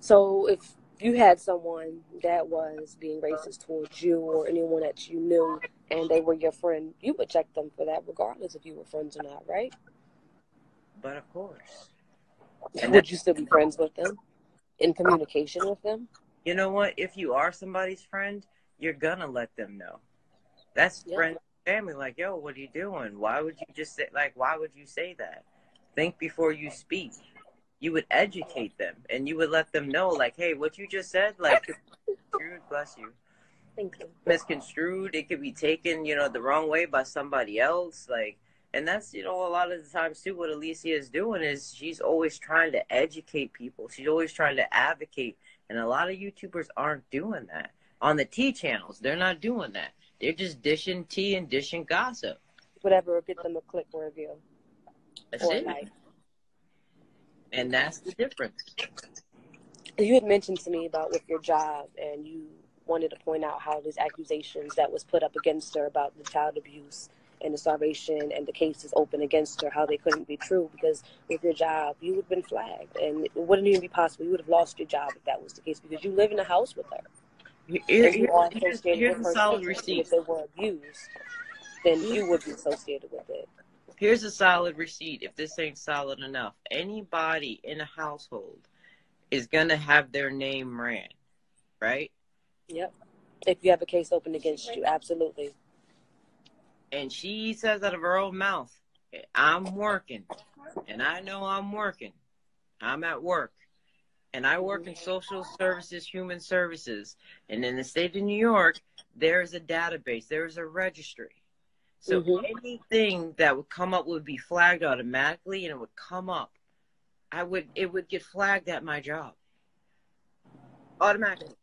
So if you had someone that was being racist towards you or anyone that you knew and they were your friend, you would check them for that regardless if you were friends or not, right? But of course. And Would you still be friends with them? In communication with them? you know what? If you are somebody's friend, you're gonna let them know. That's Yep. friends and family. Like, yo, what are you doing? Why would you just say, like, why would you say that? Think before you speak. You would educate them and you would let them know, like, hey, what you just said, like, could be misconstrued, bless you. Thank you. Misconstrued, it could be taken, the wrong way by somebody else. Like, and that's, a lot of the times too, what Alicia is doing is she's always trying to educate people. She's always trying to advocate. And a lot of YouTubers aren't doing that. On the T channels, they're not doing that. They're just dishing tea and dishing gossip. Whatever will get them a click or a view. That's it. And that's the difference. You had mentioned to me about with your job, and you wanted to point out how these accusations that was put up against her about the child abuse and the starvation and the cases open against her, how they couldn't be true because with your job, you would have been flagged. And it wouldn't even be possible. You would have lost your job if that was the case because you live in a house with her. Here's Here's a solid receipt. If they were abused, then you would be associated with it. Here's a solid receipt if this ain't solid enough. Anybody in a household is going to have their name ran, right? Yep. If you have a case open against you, absolutely. And she says out of her own mouth, I'm working, and I know I'm working. I'm at work, and I work in social services, human services. And in the state of New York, there is a database. There is a registry. So anything that would come up would be flagged automatically, and it would come up. It would get flagged at my job. Automatically.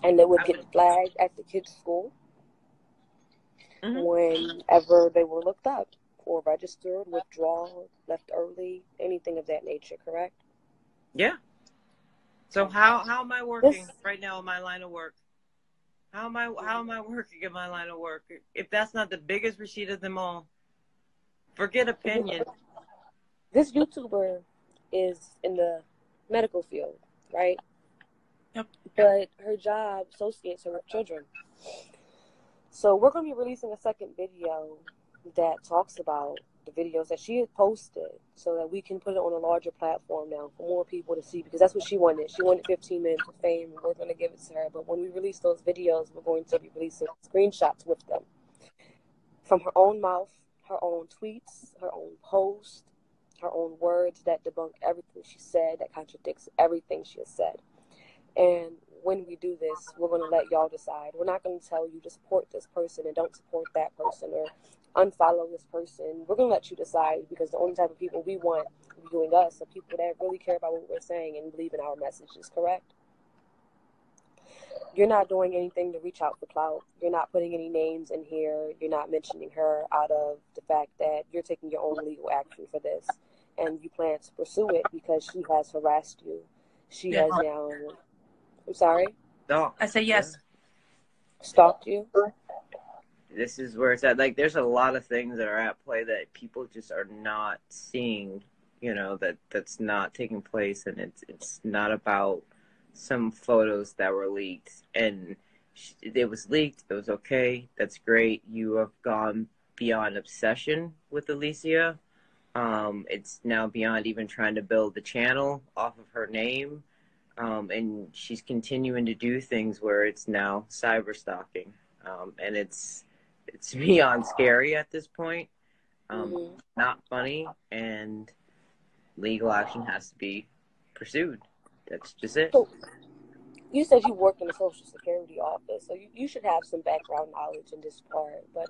And they would get flagged at the kids' school whenever they were looked up or registered, withdrawn, left early, anything of that nature, correct? Yeah. So how am I working right now in my line of work? How am I working in my line of work? If that's not the biggest receipt of them all, forget opinion. This YouTuber is in the medical field, right? Yep. But her job associates her with children. So we're going to be releasing a second video that talks about the videos that she had posted so that we can put it on a larger platform now for more people to see, because that's what she wanted. She wanted 15 minutes of fame, and we're going to give it to her. But when we release those videos, we're going to be releasing screenshots with them from her own mouth, her own tweets, her own posts, her own words that debunk everything she said, that contradicts everything she has said. And when we do this, we're going to let y'all decide. We're not going to tell you to support this person and don't support that person or unfollow this person. We're going to let you decide, because the only type of people we want viewing us are people that really care about what we're saying and believe in our messages, correct? You're not doing anything to reach out for clout. You're not putting any names in here. You're not mentioning her out of the fact that you're taking your own legal action for this. And you plan to pursue it because she has harassed you. She has now... I'm sorry? No. I say yes. Stalked you? This is where it's at. Like, there's a lot of things that are at play that people just are not seeing, that's not taking place. And it's not about some photos that were leaked. And it was leaked. It was okay. That's great. You have gone beyond obsession with Alicia. It's now beyond even trying to build the channel off of her name. And she's continuing to do things where it's now cyberstalking. And it's beyond scary at this point. Not funny, and legal action has to be pursued. That's just it. So, you said you worked in the Social Security office, so you should have some background knowledge in this part. But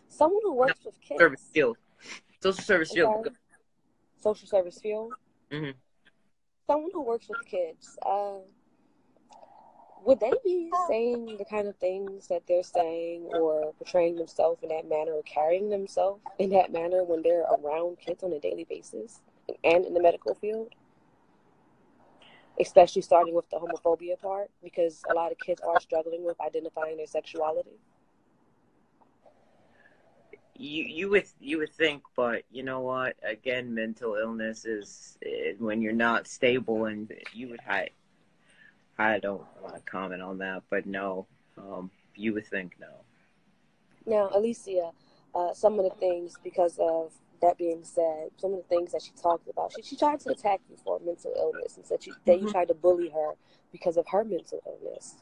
someone who works with kids... Service field. Social service field. Okay. Social service field? Mm-hmm. Someone who works with kids, would they be saying the kind of things that they're saying or portraying themselves in that manner or carrying themselves in that manner when they're around kids on a daily basis and in the medical field? Especially starting with the homophobia part, because a lot of kids are struggling with identifying their sexuality. You would think, but you know what? Again, mental illness is when you're not stable, and you would hide. I don't want to comment on that, but no, you would think no. Now, Alicia, some of the things, because of that being said, some of the things that she talked about, she tried to attack you for mental illness and said that you tried to bully her because of her mental illness.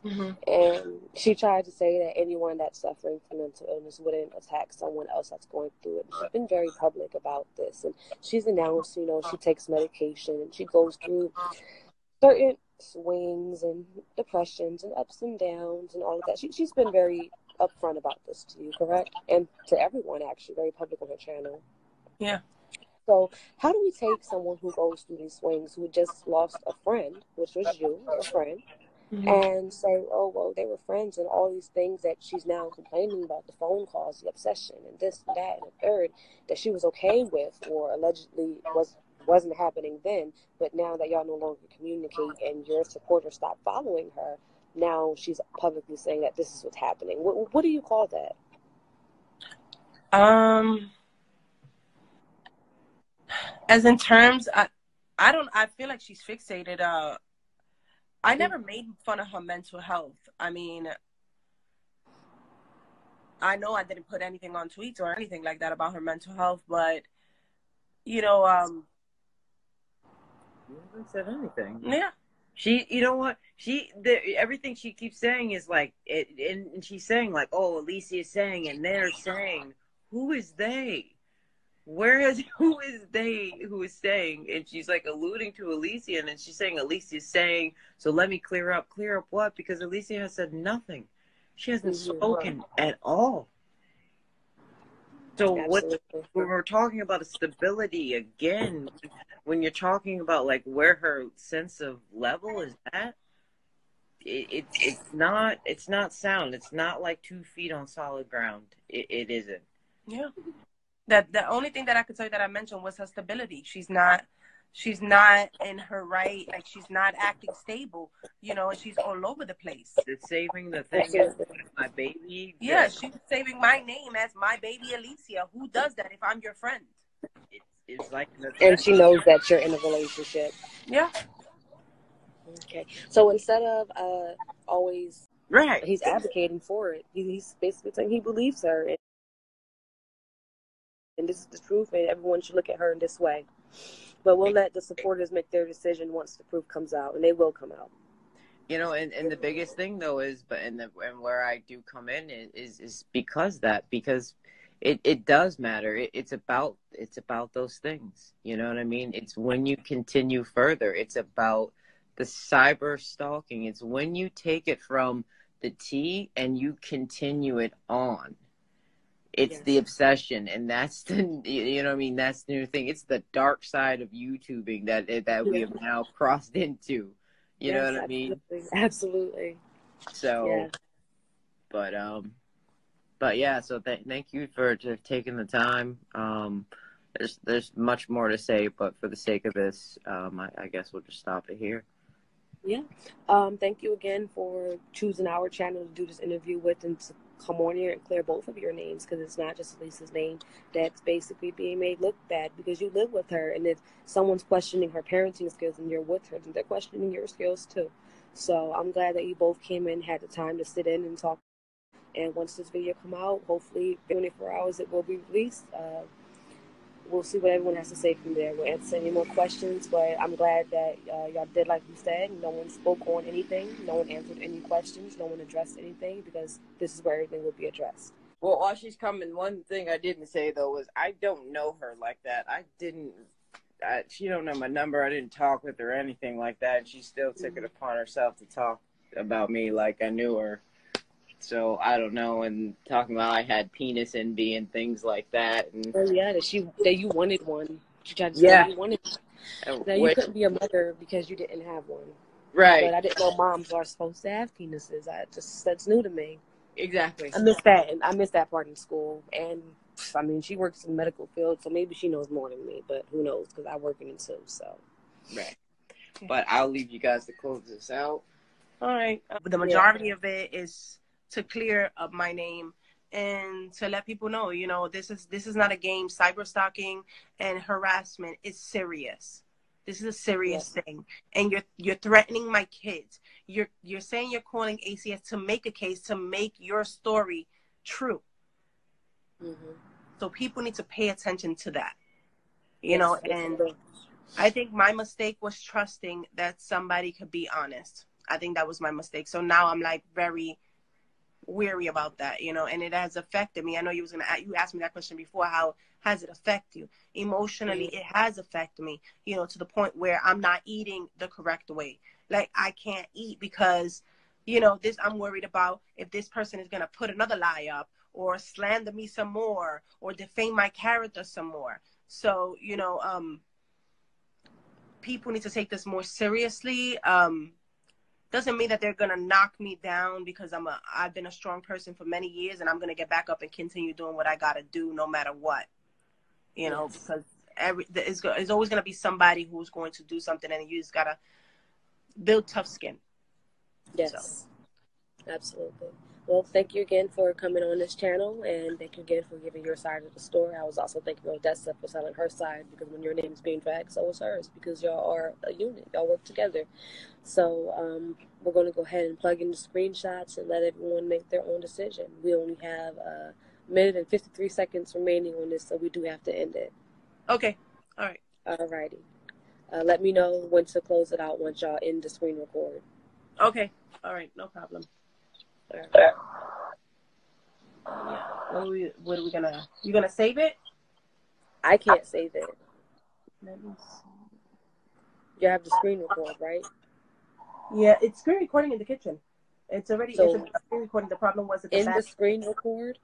And she tried to say that anyone that's suffering from mental illness wouldn't attack someone else that's going through it. She's been very public about this, and she's announced, she takes medication and she goes through certain swings and depressions and ups and downs and all of that. She's been very upfront about this to you, correct? And to everyone, actually, very public on her channel. Yeah. So how do we take someone who goes through these swings, who just lost a friend, which was you, a friend, and say, oh, well, they were friends, and all these things that she's now complaining about, the phone calls, the obsession, and this and that and the third, that she was okay with or allegedly wasn't happening then, but now that y'all no longer communicate and your supporter stopped following her, now she's publicly saying that this is what's happening. What do you call that? As in terms, I feel like she's fixated. I never made fun of her mental health. I mean, I know I didn't put anything on tweets or anything like that about her mental health, but You haven't said anything. Yeah. She, you know what? Everything she keeps saying is like it, and she's saying like, oh, Alicia is saying, and they're saying, who is they? Who is they who is saying? And she's like alluding to Alicia, and then she's saying Alicia's saying, so let me clear up what? Because Alicia has said nothing. She hasn't spoken at all. So when we're talking about a stability again, when you're talking about like where her sense of level is at, it's not sound. It's not like 2 feet on solid ground. It isn't. Yeah. That the only thing that I could tell you that I mentioned was her stability. She's not in her right, like she's not acting stable, and she's all over the place. It's saving the thing, my baby. Yeah, she's saving my name as my baby Alicia. Who does that if I'm your friend? It's like, and she knows that you're in a relationship. Yeah. Okay. So instead of always, right, he's advocating for it. He's basically saying he believes her, and this is the truth, and everyone should look at her in this way. But we'll let the supporters make their decision once the proof comes out, and they will come out. And the biggest thing though is, and where I do come in is because it does matter. It's about those things. You know what I mean? It's when you continue further. It's about the cyber stalking. It's when you take it from the T and you continue it on. It's the obsession, and that's the that's the new thing. It's the dark side of YouTubing that we have now crossed into. You know what I mean? Absolutely. So, but yeah. So thank you for taking the time. There's much more to say, but for the sake of this, I guess we'll just stop it here. Yeah. Thank you again for choosing our channel to do this interview with, and to come on here and clear both of your names, because it's not just Lisa's name that's basically being made look bad because you live with her, and if someone's questioning her parenting skills and you're with her, then they're questioning your skills too. So I'm glad that you both came in, had the time to sit in and talk. And once this video come out, hopefully 24 hours it will be released. We'll see what everyone has to say from there. We'll answer any more questions, but I'm glad that y'all did like you said. No one spoke on anything. No one answered any questions. No one addressed anything, because this is where everything will be addressed. Well, while she's coming, one thing I didn't say, though, was I don't know her like that. She don't know my number. I didn't talk with her or anything like that. And she still took it upon herself to talk about me like I knew her. So I don't know, and talking about I had penis envy and things like that. And that you wanted one. She tried to say you wanted one. Now you couldn't be a mother because you didn't have one. Right. But I didn't know moms are supposed to have penises. That's new to me. Exactly. I missed that, and I missed that part in school. And I mean, she works in the medical field, so maybe she knows more than me. But who knows? Because I work in it too. So. Right. But I'll leave you guys to close this out. All right. The majority of it is to clear up my name and to let people know, this is not a game. Cyber stalking and harassment is serious. This is a serious Yes. thing, and you're threatening my kids. You're saying you're calling ACS to make a case, to make your story true. Mm-hmm. So people need to pay attention to that, Yes, and I think my mistake was trusting that somebody could be honest. I think that was my mistake. So now I'm like very weary about that, and it has affected me. I know you asked me that question before. How has it affected you emotionally? Mm-hmm. It has affected me, to the point where I'm not eating the correct way. Like I can't eat because, this, I'm worried about if this person is going to put another lie up or slander me some more or defame my character some more. So, people need to take this more seriously. Doesn't mean that they're gonna knock me down, because I've been a strong person for many years, and I'm gonna get back up and continue doing what I gotta do no matter what. Yes. Because there's always gonna be somebody who's going to do something, and you just gotta build tough skin. Yes. So. Absolutely. Well, thank you again for coming on this channel, and thank you again for giving your side of the story. I was also thanking Odessa for telling her side, because when your name is being dragged, so is hers, because y'all are a unit. Y'all work together. So we're going to go ahead and plug in the screenshots and let everyone make their own decision. We only have a minute and 53 seconds remaining on this, so we do have to end it. Okay. All right. All righty. Let me know when to close it out once y'all end the screen record. Okay. All right. No problem. All right. Yeah. What are we gonna? You gonna save it? I can't save it. Let me see. You have the screen record, right? Yeah, it's screen recording in the kitchen. It's already So it's a screen recording. The problem was that end the screen record,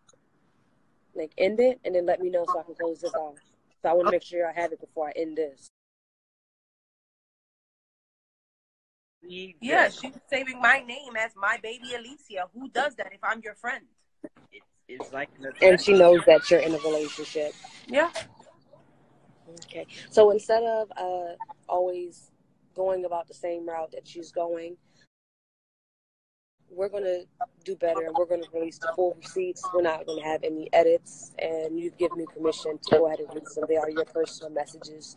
like end it, and then let me know so I can close this off. So I want to make sure I have it before I end this. Yeah, she's saving my name as my baby Alicia. Who does that if I'm your friend? It's like, and she knows that you're in a relationship. Yeah. Okay. So instead of always going about the same route that she's going, we're going to do better, and we're going to release the full receipts. We're not going to have any edits, and you've given me permission to go ahead and release them. They are your personal messages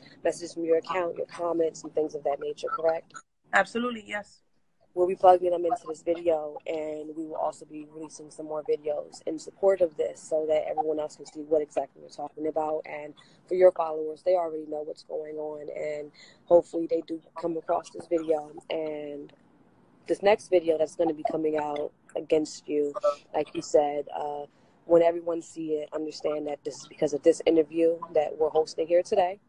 from your account, your comments, and things of that nature, correct? Absolutely, yes. We'll be plugging them into this video, and we will also be releasing some more videos in support of this so that everyone else can see what exactly we're talking about. And for your followers, they already know what's going on, and hopefully they do come across this video. And this next video that's going to be coming out against you, like you said, when everyone see it, understand that this is because of this interview that we're hosting here today.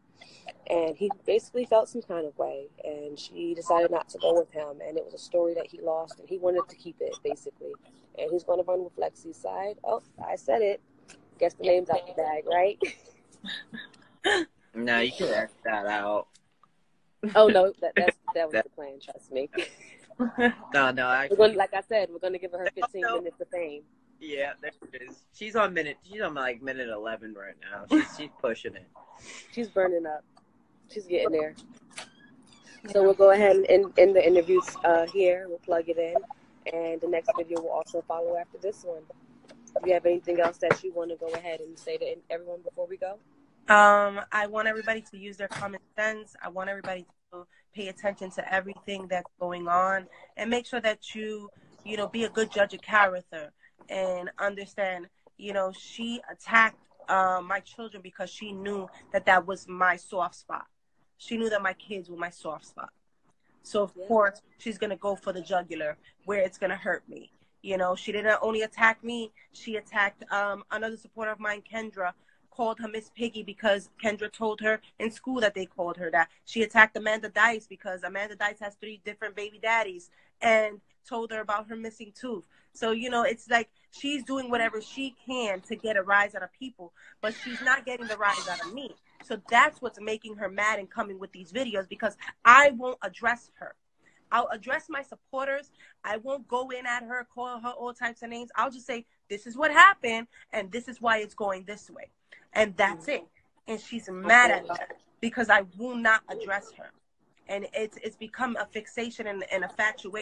And he basically felt some kind of way, and she decided not to go with him. And it was a story that he lost, and he wanted to keep it, basically. And he's going to run with Lexy's side. Oh, I said it. Guess the name's out the bag, right? no, you can X that out. Oh, no, that was the plan, trust me. No, actually. Like I said, we're going to give her 15 minutes of fame. Yeah, there it is. She's on minute 11 right now. She's pushing it. She's burning up. She's getting there. So we'll go ahead and end the interviews here. We'll plug it in. And the next video will also follow after this one. Do you have anything else that you want to go ahead and say to everyone before we go? I want everybody to use their common sense. I want everybody to pay attention to everything that's going on, and make sure that you be a good judge of character and understand, she attacked my children because she knew that was my soft spot. She knew that my kids were my soft spot. So, of course, she's going to go for the jugular where it's going to hurt me. She didn't only attack me. She attacked another supporter of mine, Kendra, called her Miss Piggy because Kendra told her in school that they called her that. She attacked Amanda Dice because Amanda Dice has 3 different baby daddies and told her about her missing tooth. So, it's like she's doing whatever she can to get a rise out of people, but she's not getting the rise out of me. So that's what's making her mad and coming with these videos, because I won't address her. I'll address my supporters. I won't go in at her, call her all types of names. I'll just say, this is what happened, and this is why it's going this way. And that's it. And she's mad at that because I will not address her. And it's become a fixation and an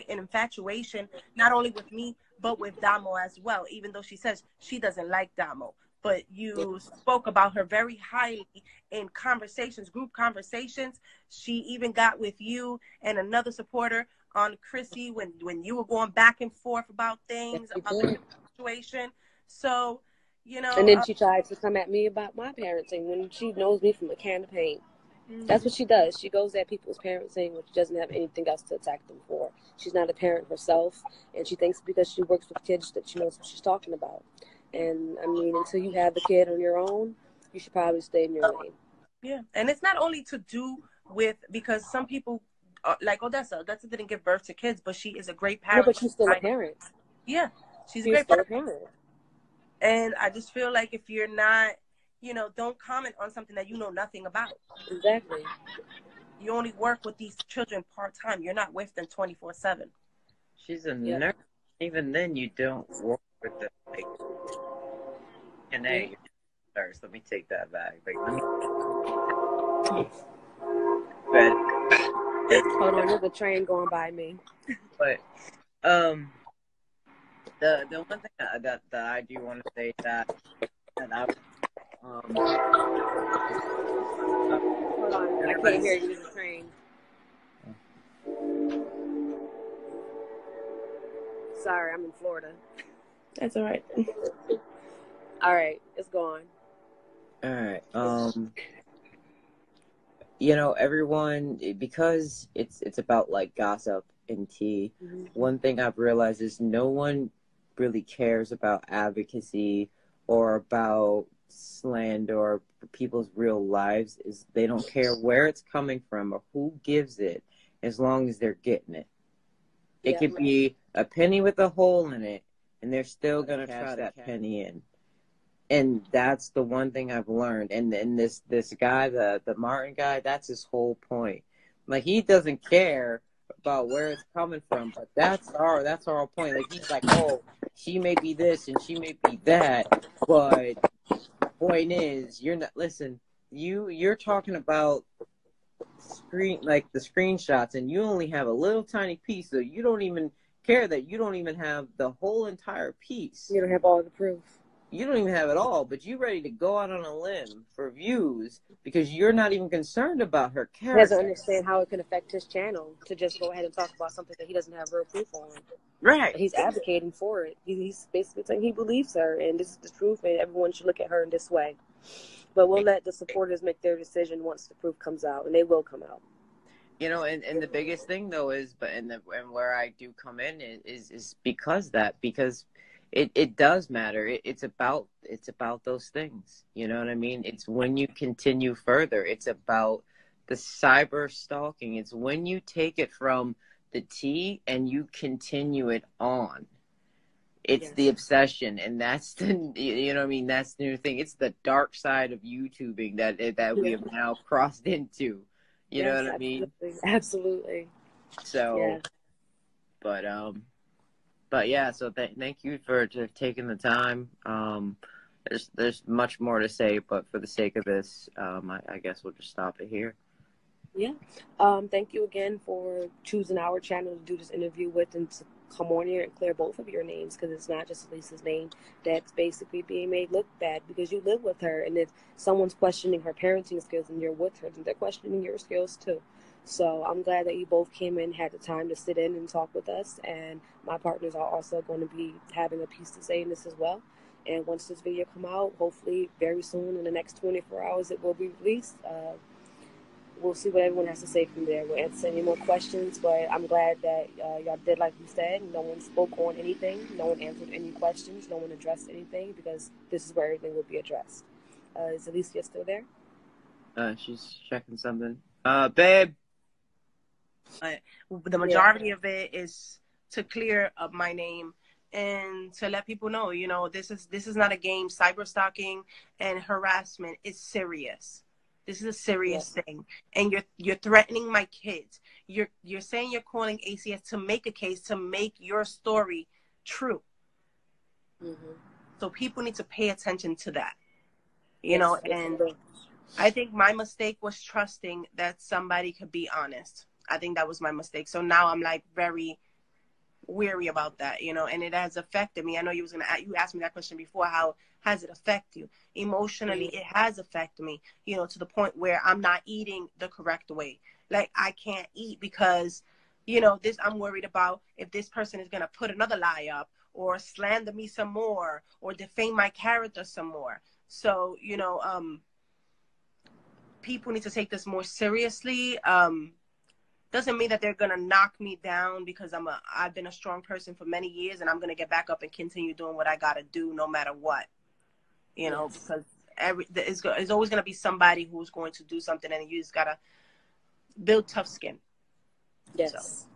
infatuation, not only with me, but with Domo as well, even though she says she doesn't like Domo. but you spoke about her very highly in conversations, group conversations. She even got with you and another supporter on Chrissy when you were going back and forth about things, about the situation. So, you know. And then she tried to come at me about my parenting when she knows me from a can of paint. That's what she does. She goes at people's parenting when she doesn't have anything else to attack them for. She's not a parent herself, and she thinks because she works with kids that she knows what she's talking about. And, I mean, until you have the kid on your own, you should probably stay in your lane. Yeah, and it's not only to do with, because some people, like Odessa didn't give birth to kids, but she is a great parent. No, but she's still a parent. Yeah, she's a great parent. And I just feel like if you're not, you know, don't comment on something that you know nothing about. Exactly. You only work with these children part-time. You're not with them 24/7. She's a nurse. Even then, you don't work with them. Like, nurse. Let me take that back. Like, let me. Hold on, there's a train going by me. But the one thing that I do want to say that I hold on, I can't hear you. There's a train. Sorry, I'm in Florida. That's all right. All right, it's gone. All right. You know, everyone, because it's about like gossip and tea. Mm-hmm. One thing I've realized is no one really cares about advocacy or about slander or people's real lives. Is they don't care where it's coming from or who gives it, as long as they're getting it. It could be a penny with a hole in it, and they're still gonna cash that penny in. And that's the one thing I've learned. And this guy, the Martin guy, that's his whole point. Like, he doesn't care about where it's coming from, but that's our point. Like, he's like, oh, she may be this and she may be that, but the point is, you're talking about the screenshots, and you only have a little tiny piece, so you don't even care that you don't even have the whole entire piece. You don't have all the proof. You don't even have it all, but you're ready to go out on a limb for views because you're not even concerned about her character. He doesn't understand how it can affect his channel to just go ahead and talk about something that he doesn't have real proof on. Right. But he's advocating for it. He's basically saying he believes her, and this is the truth, and everyone should look at her in this way. But we'll let the supporters make their decision once the proof comes out, and they will come out. You know, and the biggest thing though is, and where I do come in is because it does matter. It's about those things. You know what I mean? It's when you continue further. It's about the cyber stalking. It's when you take it from the T and you continue it on. It's the obsession, and that's the, you know what I mean? That's the new thing. It's the dark side of YouTubing that we have now crossed into. You know what I mean? Absolutely. So, but yeah, so thank you for taking the time. There's much more to say, but for the sake of this, I guess we'll just stop it here. Yeah. Thank you again for choosing our channel to do this interview with and to come on here and clear both of your names, because it's not just Alicia's name that's basically being made look bad because you live with her, and if someone's questioning her parenting skills and you're with her, then they're questioning your skills too. So I'm glad that you both came in, had the time to sit in and talk with us, and my partners are also going to be having a piece to say in this as well. And once this video come out, hopefully very soon in the next 24 hours it will be released. We'll see what everyone has to say from there. We'll answer any more questions, but I'm glad that y'all did like we said. No one spoke on anything. No one answered any questions. No one addressed anything, because this is where everything will be addressed. Is Alicia still there? She's checking something. Babe. The majority of it is to clear up my name and to let people know, you know, this is not a game. Cyber stalking and harassment is serious. This is a serious thing, and you're threatening my kids. You're saying you're calling ACS to make a case, to make your story true. Mm-hmm. So people need to pay attention to that, you know. And I think my mistake was trusting that somebody could be honest. I think that was my mistake. So now I'm like very, weary about that, you know, and it has affected me. I know you asked me that question before. How has it affected you emotionally? It has affected me, you know, to the point where I'm not eating the correct way. Like, I can't eat because, you know, I'm worried about if this person is gonna put another lie up or slander me some more or defame my character some more. So, you know, people need to take this more seriously. Doesn't mean that they're gonna knock me down, because I've been a strong person for many years, and I'm gonna get back up and continue doing what I gotta do no matter what. You know, because there's always gonna be somebody who's going to do something, and you just gotta build tough skin. Yes,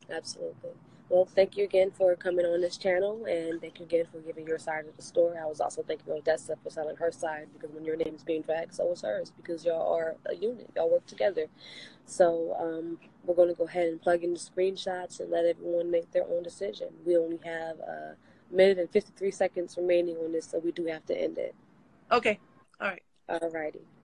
so. Absolutely. Well, thank you again for coming on this channel, and thank you again for giving your side of the story. I was also thanking Odessa for telling her side, because when your name is being dragged, so is hers, because y'all are a unit. Y'all work together. So we're going to go ahead and plug in the screenshots and let everyone make their own decision. We only have a minute and 53 seconds remaining on this, so we do have to end it. Okay. All right. All righty.